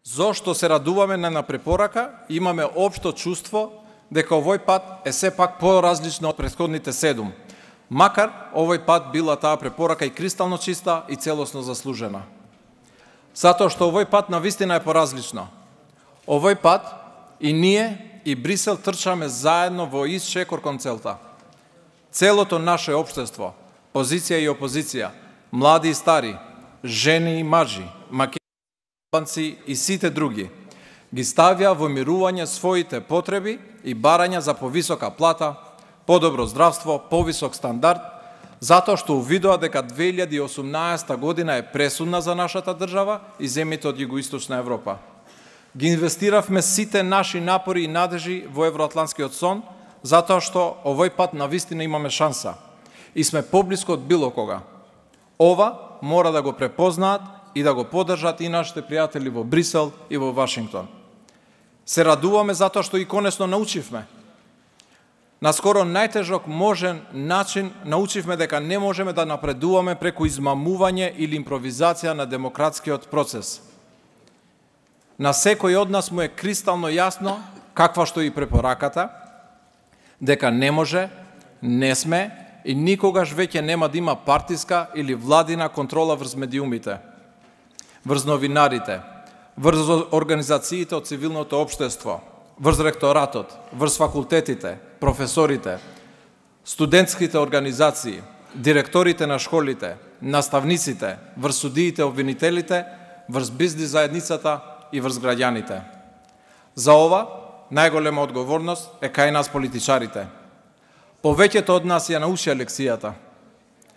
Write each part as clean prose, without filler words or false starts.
Зошто се радуваме на препорака, имаме општо чувство дека овој пат е сепак поразлично од претходните 7. Макар овој пат била таа препорака и кристално чиста и целосно заслужена. Затоа што овој пат навистина е поразлично. Овој пат и ние и Брисел трчаме заедно во ист шекор кон целта. Целото наше општество, позиција и опозиција, млади и стари, жени и мажи, македонци и сите други, ги ставија во мирување своите потреби и барања за повисока плата, подобро здравство, повисок стандард, затоа што увидоа дека 2018 година е пресудна за нашата држава и земјите од Југоисточна Европа. Ги инвестиравме сите наши напори и надежи во евроатлантскиот сон, затоа што овој пат навистина имаме шанса и сме поблиско од било кога. Ова мора да го препознаат и да го поддржат и нашите пријатели во Брисел и во Вашингтон. Се радуваме затоа што и конечно научивме. На скоро најтежок можен начин научивме дека не можеме да напредуваме преку измамување или импровизација на демократскиот процес. На секој од нас му е кристално јасно, каква што и препораката, дека не може, не сме и никогаш веќе нема да има партиска или владина контрола врз медиумите, врз новинарите, врз организациите од цивилното општество, врз ректоратот, врз факултетите, професорите, студентските организации, директорите на школите, наставниците, врз судиите, обвинителите, врз бизнис заедницата и врз граѓаните. За ова, најголема одговорност е кај нас политичарите. Повеќето од нас ја научија лекцијата,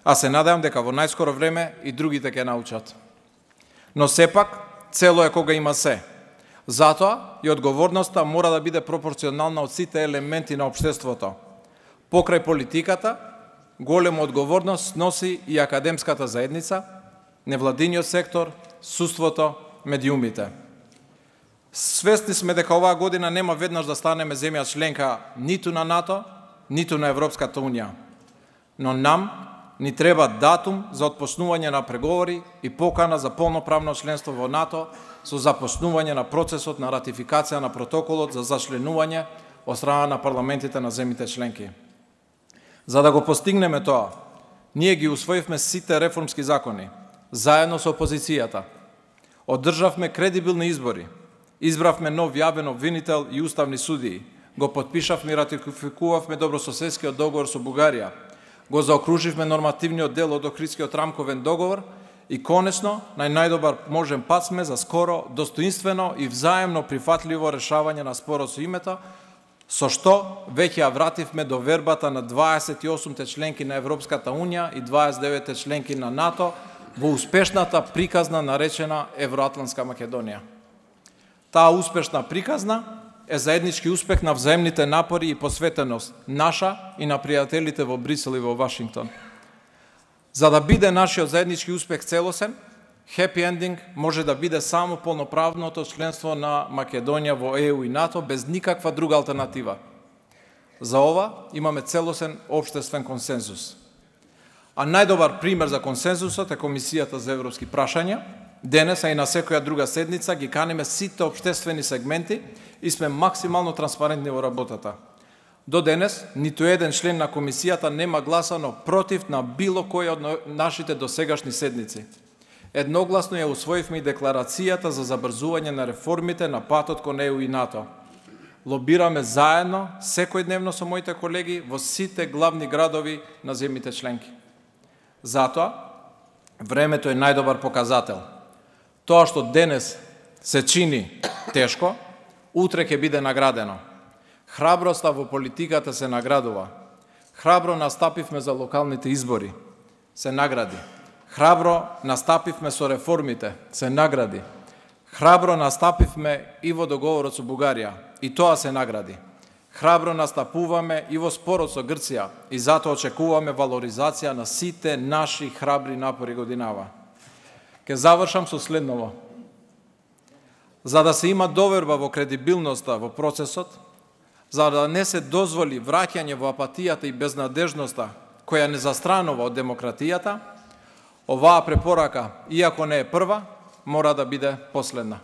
а се надевам дека во најскоро време и другите ќе научат. Но сепак, цело е кога има се. Затоа и одговорноста мора да биде пропорционална од сите елементи на општеството. Покрај политиката, голема одговорност носи и академската заедница, невладиниот сектор, судството, медиумите. Свесни сме дека оваа година нема веднаш да станеме земја членка ниту на НАТО, ниту на Европската Унија. Но нам ни треба датум за отпочнување на преговори и покана за полноправно членство во НАТО со започнување на процесот на ратификација на протоколот за зачленување од страна на парламентите на земјите членки. За да го постигнеме тоа, ние ги усвоивме сите реформски закони, заедно со опозицијата. Одржавме кредибилни избори, избравме нов јавен обвинител и уставни судии, го потпишавме и ратификувавме добрососедскиот договор со Бугарија, го заокруживме нормативниот дел од Охридскиот рамковен договор и конечно, на најдобар можен пат сме за скоро, достоинствено и взаемно прифатливо решавање на спорот со името, со што веќе ја вративме до вербата на 28 членки на Европската Унија и 29 членки на НАТО во успешната приказна наречена Евроатлантска Македонија. Таа успешна приказна е заеднички успех на взаемните напори и посветеност наша и на пријателите во Брисел и во Вашингтон. За да биде нашиот заеднички успех целосен, хепи ендинг може да биде само полноправното членство на Македонија во ЕУ и НАТО без никаква друга алтернатива. За ова имаме целосен општествен консензус. А најдобар пример за консензусот е Комисијата за европски прашања. Денес, а и на секоја друга седница, ги каниме сите општествени сегменти и сме максимално транспарентни во работата. До денес, ниту еден член на комисијата нема гласано против на било кој од нашите досегашни седници. Едногласно ја усвоивме и декларацијата за забрзување на реформите на патот кон ЕУ и НАТО. Лобираме заедно, секојдневно со моите колеги во сите главни градови на земјите членки. Затоа, времето е најдобар показател. Тоа што денес се чини тешко, утре ќе биде наградено. Храброста во политиката се наградува. Храбро настапивме за локалните избори, се награди. Храбро настапивме со реформите, се награди. Храбро настапивме и во договорот со Бугарија, и тоа се награди. Храбро настапуваме и во спорот со Грција, и затоа очекуваме валоризација на сите наши храбри напори годинава. Ке завршам со следново. За да се има доверба во кредибилноста во процесот, за да не се дозволи враќање во апатијата и безнадежноста која не застранува од демократијата, оваа препорака, иако не е прва, мора да биде последна.